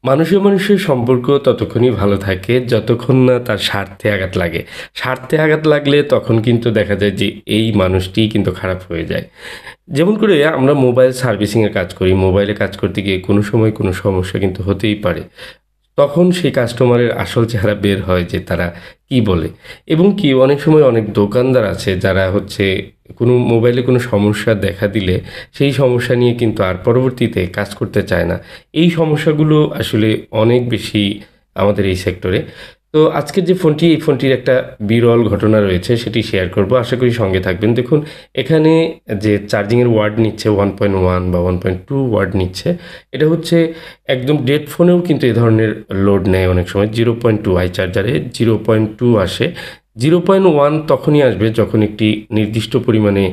মানুষের সম্পর্ক ততক্ষণই ভালো থাকে যতক্ষণ না তার স্বার্থে আঘাত লাগে। স্বার্থে আঘাত লাগলে তখন কিন্তু দেখা যায় যে এই মানুষটিই কিন্তু খারাপ হয়ে যায়। যেমন করে আমরা মোবাইল সার্ভিসিংয়ের কাজ করি। মোবাইলে কাজ করতে গিয়ে কোনো সময় কোনো সমস্যা কিন্তু হতেই পারে। তখন সেই কাস্টমারের আসল চেহারা বের হয় যে তারা কি বলে। এবং কি অনেক সময় অনেক দোকানদার আছে যারা হচ্ছে কোনো মোবাইলে কোনো সমস্যা দেখা দিলে সেই সমস্যা নিয়ে কিন্তু আর পরবর্তীতে কাজ করতে চায় না। এই সমস্যাগুলো আসলে অনেক বেশি আমাদের এই সেক্টরে। তো আজকের যে ফোনটি, এই ফোনটির একটা বিরল ঘটনা রয়েছে, সেটি শেয়ার করব। আশা করি সঙ্গে থাকবেন। দেখুন, এখানে যে চার্জিংয়ের ওয়ার্ড নিচ্ছে 1.1 বা 1.2 ওয়ার্ড নিচ্ছে। এটা হচ্ছে একদম ডেড ফোনেও কিন্তু এ ধরনের লোড নেয় অনেক সময়। 0.2 আই চার্জারে 0.2 আসে। 0.1 তখনই আসবে যখন একটি নির্দিষ্ট পরিমাণে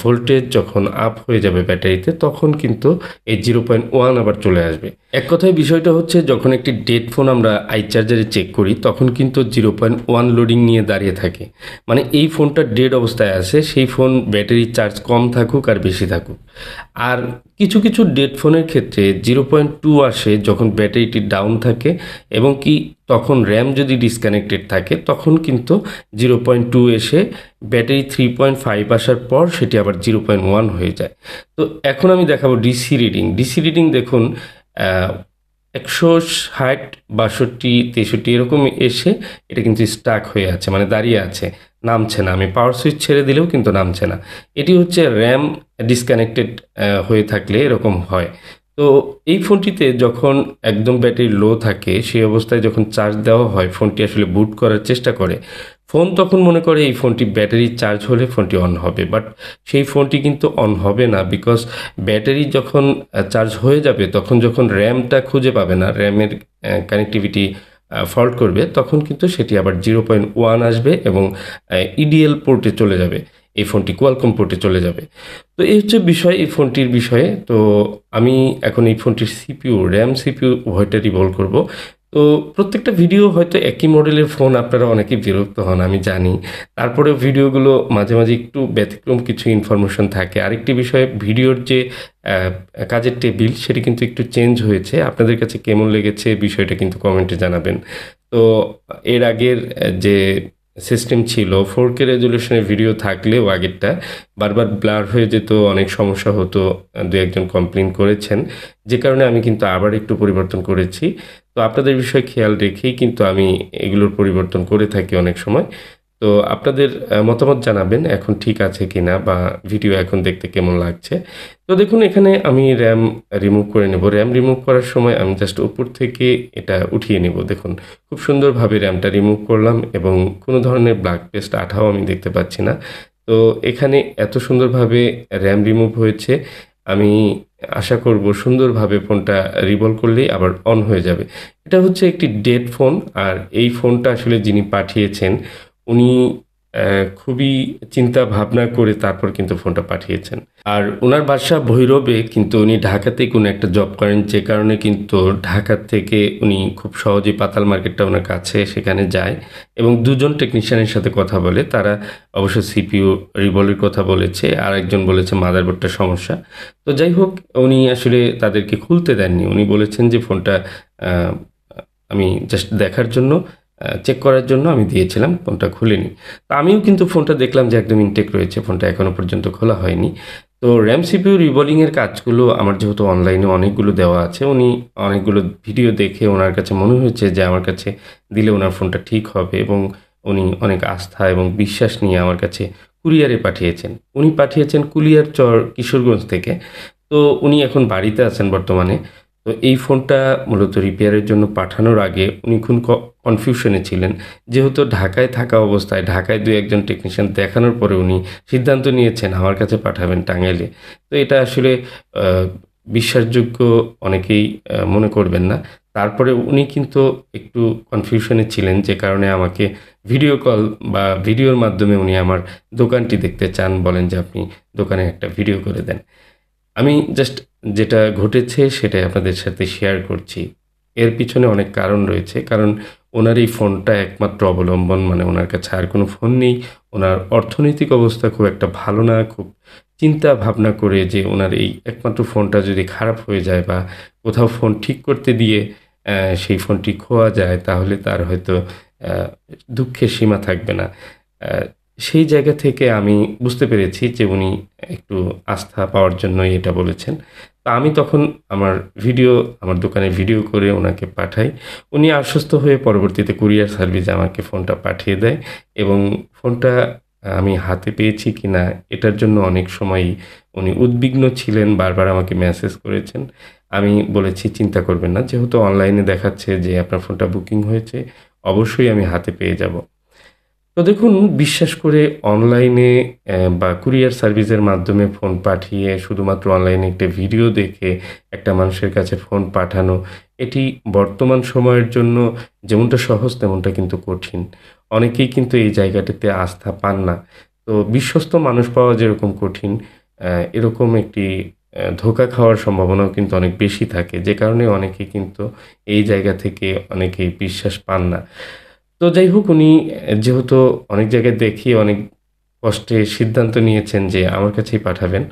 ভোল্টেজ যখন আপ হয়ে যাবে ব্যাটারিতে, তখন কিন্তু এই 0.1 আবার চলে আসবে। এক কথায় বিষয়টা হচ্ছে, যখন একটি ডেড ফোন আমরা আই চার্জারে চেক করি তখন কিন্তু 0.1 লোডিং নিয়ে দাঁড়িয়ে থাকে। মানে এই ফোনটা ডেড অবস্থায় আছে, সেই ফোন ব্যাটারি চার্জ কম থাকুক আর বেশি থাকুক। আর কিছু কিছু ডেড ফোনের ক্ষেত্রে 0.2 আসে যখন ব্যাটারিটি ডাউন থাকে, এবং কি তখন র্যাম যদি ডিসকানেক্টেড থাকে তখন কিন্তু 0.2 এসে ব্যাটারি 3.5 আসার পর সেটি আবার 0.1 হয়ে যায়। তো এখন আমি দেখাবো ডিসি রিডিং। ডিসি রিডিং দেখুন, 160, 62, 63 এরকম এসে এটা কিন্তু স্টাক হয়ে আছে, মানে দাঁড়িয়ে আছে, নামছে না। আমি পাওয়ার সুইচ ছেড়ে দিলেও কিন্তু নামছে না। এটি হচ্ছে র্যাম ডিসকানেক্টেড হয়ে থাকলে এরকম হয়। তো এই ফোনটিতে যখন একদম ব্যাটারি লো থাকে সেই অবস্থায় যখন চার্জ দেওয়া হয়, ফোনটি আসলে বুট করার চেষ্টা করে। ফোন তখন মনে করে এই ফোনটি ব্যাটারি চার্জ হলে ফোনটি অন হবে, বাট সেই ফোনটি কিন্তু অন হবে না। বিকজ ব্যাটারি যখন চার্জ হয়ে যাবে তখন যখন র্যামটা খুঁজে পাবে না, র্যামের কানেক্টিভিটি ফল্ট করবে, তখন কিন্তু সেটি আবার 0.1 আসবে এবং ইডিএল পোর্টে চলে যাবে। এই ফোনটি কোয়ালকম পোর্টে চলে যাবে। তো এই হচ্ছে বিষয় এই ফোনটির বিষয়ে। তো আমি এখন এই ফোনটির সিপিইউ, র্যাম, সিপিইউ উভয়টা রিভলভ করব। তো প্রত্যেকটা ভিডিও হয়তো একই মডেলের ফোন, আপনারা অনেকেই বিরক্ত হন আমি জানি। তারপরেও ভিডিওগুলো মাঝে মাঝে একটু ব্যতিক্রম কিছু ইনফরমেশন থাকে। আরেকটি বিষয়, ভিডিওর যে কাজের টেবিল সেটি কিন্তু একটু চেঞ্জ হয়েছে। আপনাদের কাছে কেমন লেগেছে বিষয়টা কিন্তু কমেন্টে জানাবেন। তো এর আগের যে সিস্টেম ছিল 4K রেজলিউশনের ভিডিও থাকলেও আগেরটা বারবার ব্লার হয়ে যেত, অনেক সমস্যা হতো, দু একজন কমপ্লেন করেছেন, যে কারণে আমি কিন্তু আবার একটু পরিবর্তন করেছি। তো আপনাদের বিষয়ে খেয়াল রেখেই কিন্তু আমি এগুলোর পরিবর্তন করে থাকি অনেক সময়। তো আপনাদের মতামত জানাবেন এখন ঠিক আছে কিনা, বা ভিডিও এখন দেখতে কেমন লাগছে। তো দেখুন, এখানে আমি র্যাম রিমুভ করে নেব। র্যাম রিমুভ করার সময় আমি জাস্ট উপর থেকে এটা উঠিয়ে নেব। দেখুন, খুব সুন্দরভাবে র্যামটা রিমুভ করলাম এবং কোনো ধরনের ব্ল্যাক পেস্ট আঠাও আমি দেখতে পাচ্ছি না। তো এখানে এত সুন্দরভাবে র্যাম রিমুভ হয়েছে। আমি আশা করব সুন্দরভাবে ফোনটা রিভলভ করলেই আবার অন হয়ে যাবে। এটা হচ্ছে একটি ডেড ফোন, আর এই ফোনটা আসলে যিনি পাঠিয়েছেন উনি খুবই চিন্তা ভাবনা করে তারপর কিন্তু ফোনটা পাঠিয়েছেন। আর উনার বাসা ভৈরবে, কিন্তু উনি ঢাকাতেই কোনো একটা জব করেন, যে কারণে কিন্তু ঢাকা থেকে উনি খুব সহজেই পাতাল মার্কেটটা ওনার কাছে, সেখানে যায় এবং দুজন টেকনিশিয়ানের সাথে কথা বলে। তারা অবশ্য সিপিইউ রিভলভের কথা বলেছে, আর একজন বলেছে মাদারবোর্ডটার সমস্যা। তো যাই হোক, উনি আসলে তাদেরকে খুলতে দেননি। উনি বলেছেন যে ফোনটা আহ, আমি জাস্ট দেখার জন্য, চেক করার জন্য আমি দিয়েছিলাম, ফোনটা খুলিনি। তো আমিও কিন্তু ফোনটা দেখলাম যে একদম ইনটেক রয়েছে, ফোনটা এখনও পর্যন্ত খোলা হয়নি। তো র্যাম সিপিইউ রিবোলিংয়ের কাজগুলো আমার যেহেতু অনলাইনে অনেকগুলো দেওয়া আছে, উনি অনেকগুলো ভিডিও দেখে ওনার কাছে মনে হয়েছে যে আমার কাছে দিলে ওনার ফোনটা ঠিক হবে, এবং উনি অনেক আস্থা এবং বিশ্বাস নিয়ে আমার কাছে কুরিয়ারে পাঠিয়েছেন। উনি পাঠিয়েছেন কুলিয়ারচর, কিশোরগঞ্জ থেকে। তো উনি এখন বাড়িতে আছেন বর্তমানে। তো এই ফোনটা মূলত রিপেয়ারের জন্য পাঠানোর আগে উনি খুব কনফিউশনে ছিলেন। যেহেতু ঢাকায় থাকা অবস্থায় ঢাকায় দু একজন টেকনিশিয়ান দেখানোর পরে উনি সিদ্ধান্ত নিয়েছেন আমার কাছে পাঠাবেন টাঙ্গাইলে। তো এটা আসলে আহ, বিশ্বাসযোগ্য অনেকেই মনে করবেন না। তারপরে উনি কিন্তু একটু কনফিউশনে ছিলেন, যে কারণে আমাকে ভিডিও কল বা ভিডিওর মাধ্যমে উনি আমার দোকানটি দেখতে চান, বলেন যে আপনি দোকানে একটা ভিডিও করে দেন। আমি জাস্ট যেটা ঘটেছে সেটাই আপনাদের সাথে শেয়ার করছি। এর পিছনে অনেক কারণ রয়েছে। কারণ ওনার এই ফোনটা একমাত্র অবলম্বন, মানে ওনার কাছে আর কোনো ফোন নেই। ওনার অর্থনৈতিক অবস্থা খুব একটা ভালো না। খুব চিন্তা ভাবনা করে যে ওনার এই একমাত্র ফোনটা যদি খারাপ হয়ে যায় বা কোথাও ফোন ঠিক করতে দিয়ে সেই ফোনটি খোয়া যায় তাহলে তার হয়তো দুঃখের সীমা থাকবে না। সেই জায়গা থেকে আমি বুঝতে পেরেছি যে উনি একটু আস্থা পাওয়ার জন্যই এটা বলেছেন। তো আমি তখন আমার ভিডিও, আমার দোকানের ভিডিও করে ওনাকে পাঠাই। উনি আশ্বস্ত হয়ে পরবর্তীতে কুরিয়ার সার্ভিসে আমাকে ফোনটা পাঠিয়ে দেয় এবং ফোনটা আমি হাতে পেয়েছি কিনা এটার জন্য অনেক সময়ই উনি উদ্বিগ্ন ছিলেন, বারবার আমাকে মেসেজ করেছেন। আমি বলেছি, "চিন্তা করবেন না। যেহেতু অনলাইনে দেখাচ্ছে যে আপনার ফোনটা বুকিং হয়েছে, অবশ্যই আমি হাতে পেয়ে যাব।" তো দেখুন, বিশ্বাস করে অনলাইনে বা কুরিয়ার সার্ভিসের মাধ্যমে ফোন পাঠিয়ে শুধুমাত্র অনলাইনে একটা ভিডিও দেখে একটা মানুষের কাছে ফোন পাঠানো, এটি বর্তমান সময়ের জন্য যেমনটা সহজ তেমনটা কিন্তু কঠিন। অনেকেই কিন্তু এই জায়গাটাতে আস্থা পান না। তো বিশ্বস্ত মানুষ পাওয়া যেরকম কঠিন, এরকম একটি ধোঁকা খাওয়ার সম্ভাবনাও কিন্তু অনেক বেশি থাকে। যে কারণে অনেকেই কিন্তু এই জায়গা থেকে অনেকেই বিশ্বাস পান না। তো যাই হোক, উনি যেহেতু অনেক জায়গায় দেখিয়ে অনেক কষ্টে সিদ্ধান্ত নিয়েছেন যে আমার কাছেই পাঠাবেন।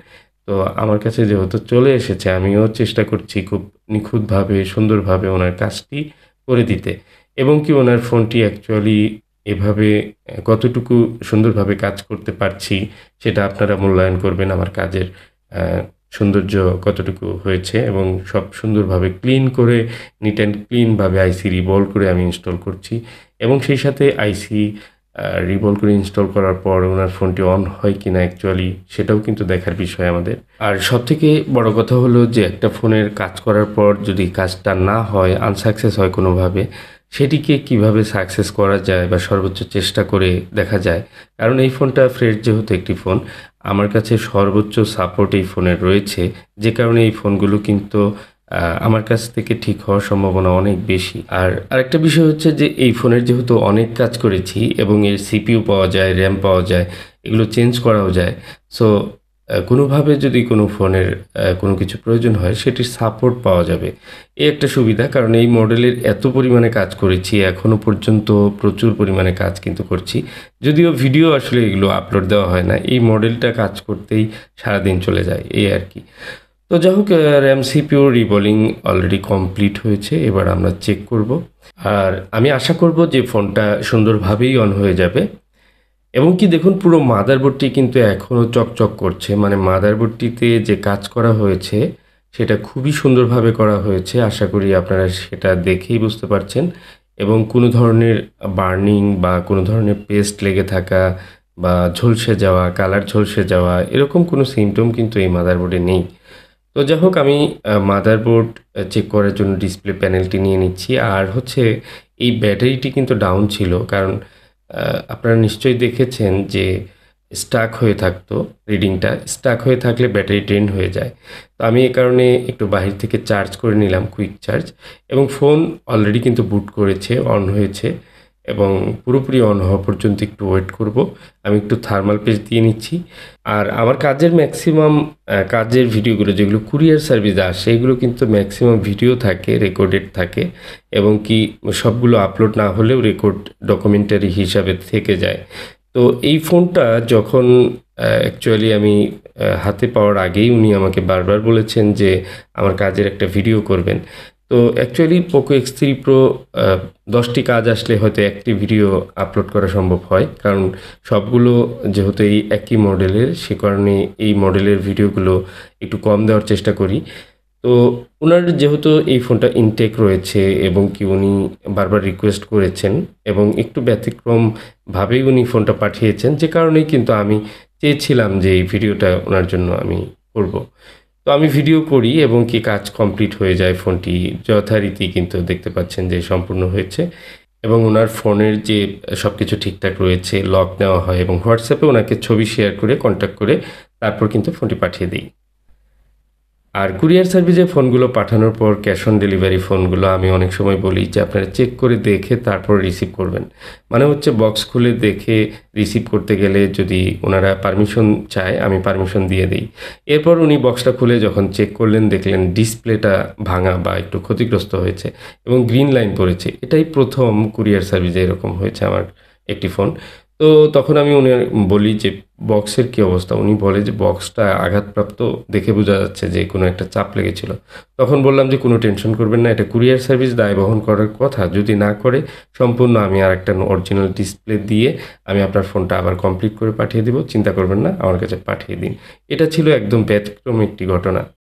তো আমার কাছে যেহেতু চলে এসেছে, আমিও চেষ্টা করছি খুব নিখুঁতভাবে, সুন্দরভাবে ওনার কাজটি করে দিতে। এবং কি ওনার ফোনটি অ্যাকচুয়ালি এভাবে কতটুকু সুন্দরভাবে কাজ করতে পারছি, সেটা আপনারা মূল্যায়ন করবেন আমার কাজের অ্যা সৌন্দর্য কতটুকু হয়েছে এবং সব সুন্দরভাবে ক্লিন করে, নিট অ্যান্ড ক্লিনভাবে আইসি রিভলভ করে আমি ইনস্টল করছি। এবং সেই সাথে আইসি রিভলভ করে ইনস্টল করার পর ওনার ফোনটি অন হয় কিনা অ্যাকচুয়ালি সেটাও কিন্তু দেখার বিষয় আমাদের। আর সবথেকে বড় কথা হলো যে একটা ফোনের কাজ করার পর যদি কাজটা না হয়, আনসাকসেস হয় কোনোভাবে, সেটিকে কিভাবে সাকসেস করা যায় বা সর্বোচ্চ চেষ্টা করে দেখা যায়। কারণ এই ফোনটা ফ্রেশ যেহেতু একটি ফোন, আমার কাছে সর্বোচ্চ সাপোর্ট এই ফোনের রয়েছে। যে কারণে এই ফোনগুলো কিন্তু আমার কাছ থেকে ঠিক হওয়ার সম্ভাবনা অনেক বেশি। আর আরেকটা বিষয় হচ্ছে যে এই ফোনের যেহেতু অনেক কাজ করেছি এবং এর সিপিইউ পাওয়া যায়, র্যাম পাওয়া যায়, এগুলো চেঞ্জ করাও যায়। সো কোনোভাবে যদি কোনো ফোনের কোনো কিছু প্রয়োজন হয় সেটির সাপোর্ট পাওয়া যাবে। এই একটা সুবিধা, কারণ এই মডেলের এত পরিমাণে কাজ করেছি, এখনও পর্যন্ত প্রচুর পরিমাণে কাজ কিন্তু করছি। যদিও ভিডিও আসলে এগুলো আপলোড দেওয়া হয় না। এই মডেলটা কাজ করতেই সারাদিন চলে যায়, এই আরকি। তো যাই হোক, র্যাম সিপিইউ রিবোলিং অলরেডি কমপ্লিট হয়েছে। এবার আমরা চেক করব। আর আমি আশা করব যে ফোনটা সুন্দরভাবেই অন হয়ে যাবে। এবং কি দেখুন, পুরো মাদারবোর্ডটি কিন্তু এখনও চকচক করছে। মানে মাদারবোর্ডটিতে যে কাজ করা হয়েছে সেটা খুবই সুন্দরভাবে করা হয়েছে। আশা করি আপনারা সেটা দেখেই বুঝতে পারছেন। এবং কোনো ধরনের বার্নিং বা কোনো ধরনের পেস্ট লেগে থাকা বা ঝলসে যাওয়া, কালার ঝলসে যাওয়া, এরকম কোনো সিম্পটম কিন্তু এই মাদারবোর্ডে নেই। তো যাই হোক, আমি মাদারবোর্ড চেক করার জন্য ডিসপ্লে প্যানেলটি নিয়ে নিচ্ছি। আর হচ্ছে এই ব্যাটারিটি কিন্তু ডাউন ছিল। কারণ আপনারা নিশ্চয়ই দেখেছেন যে স্টাক হয়ে থাকতো রিডিংটা। স্টাক হয়ে থাকলে ব্যাটারি ড্রেন হয়ে যায়। তো আমি এ কারণে একটু বাহির থেকে চার্জ করে নিলাম, কুইক চার্জ। এবং ফোন অলরেডি কিন্তু বুট করেছে, অন হয়েছে এবং পুরোপুরি অন হওয়া পর্যন্ত একটু ওয়েট করব। আমি একটু থার্মাল পেস্ট দিয়ে নিচ্ছি। আর আমার কাজের ম্যাক্সিমাম কাজের ভিডিওগুলো যেগুলো কুরিয়ার সার্ভিসে আসে, এগুলো কিন্তু ম্যাক্সিমাম ভিডিও থাকে, রেকর্ডেড থাকে এবং কি সবগুলো আপলোড না হলেও রেকর্ড ডকুমেন্টারি হিসাবে থেকে যায়। তো এই ফোনটা যখন অ্যাকচুয়ালি আমি হাতে পাওয়ার আগেই উনি আমাকে বারবার বলেছেন যে আমার কাজের একটা ভিডিও করবেন। তো অ্যাকচুয়ালি পোকো X3 Pro 10টি কাজ আসলে হয়তো একটি ভিডিও আপলোড করা সম্ভব হয়। কারণ সবগুলো যেহেতু এই একই মডেলের, সে কারণে এই মডেলের ভিডিওগুলো একটু কম দেওয়ার চেষ্টা করি। তো উনার যেহেতু এই ফোনটা ইনটেক রয়েছে এবং কি উনি বারবার রিকোয়েস্ট করেছেন এবং একটু ব্যতিক্রমভাবেই উনি ফোনটা পাঠিয়েছেন, যে কারণেই কিন্তু আমি চেয়েছিলাম যে এই ভিডিওটা ওনার জন্য আমি করব। তো আমি ভিডিও করি এবং কি কাজ কমপ্লিট হয়ে যায়। ফোনটি যথারীতি কিন্তু দেখতে পাচ্ছেন যে সম্পূর্ণ হয়েছে এবং ওনার ফোনের যে সবকিছু ঠিকঠাক রয়েছে, লক নেওয়া হয় এবং হোয়াটসঅ্যাপে ওনাকে ছবি শেয়ার করে কন্ট্যাক্ট করে তারপর কিন্তু ফোনটি পাঠিয়ে দিই। আর কুরিয়ার সার্ভিসে ফোনগুলো পাঠানোর পর ক্যাশ অন ডেলিভারি ফোনগুলো আমি অনেক সময় বলি যে আপনারা চেক করে দেখে তারপর রিসিভ করবেন। মানে হচ্ছে বক্স খুলে দেখে রিসিভ করতে গেলে যদি ওনারা পারমিশন চায়, আমি পারমিশন দিয়ে দিই। এরপর উনি বক্সটা খুলে যখন চেক করলেন, দেখলেন ডিসপ্লেটা ভাঙা বা একটু ক্ষতিগ্রস্ত হয়েছে এবং গ্রিন লাইন পড়েছে। এটাই প্রথম কুরিয়ার সার্ভিসে এরকম হয়েছে আমার একটি ফোন। তো তখন আমি বলি যে বক্সের কী অবস্থা? উনি বলে যে বক্সটা আঘাতপ্রাপ্ত, দেখে বোঝা যাচ্ছে যে কোনো একটা চাপ লেগেছিল। তখন বললাম যে কোনো টেনশন করবেন না, এটা কুরিয়ার সার্ভিস দায় বহন করার কথা। যদি না করে সম্পূর্ণ আমি আরেকটা অরিজিনাল ডিসপ্লে দিয়ে আমি আপনার ফোনটা আবার কমপ্লিট করে পাঠিয়ে দিব। চিন্তা করবেন না, আমার কাছে পাঠিয়ে দিন। এটা ছিল একদম ব্যতিক্রম একটি ঘটনা।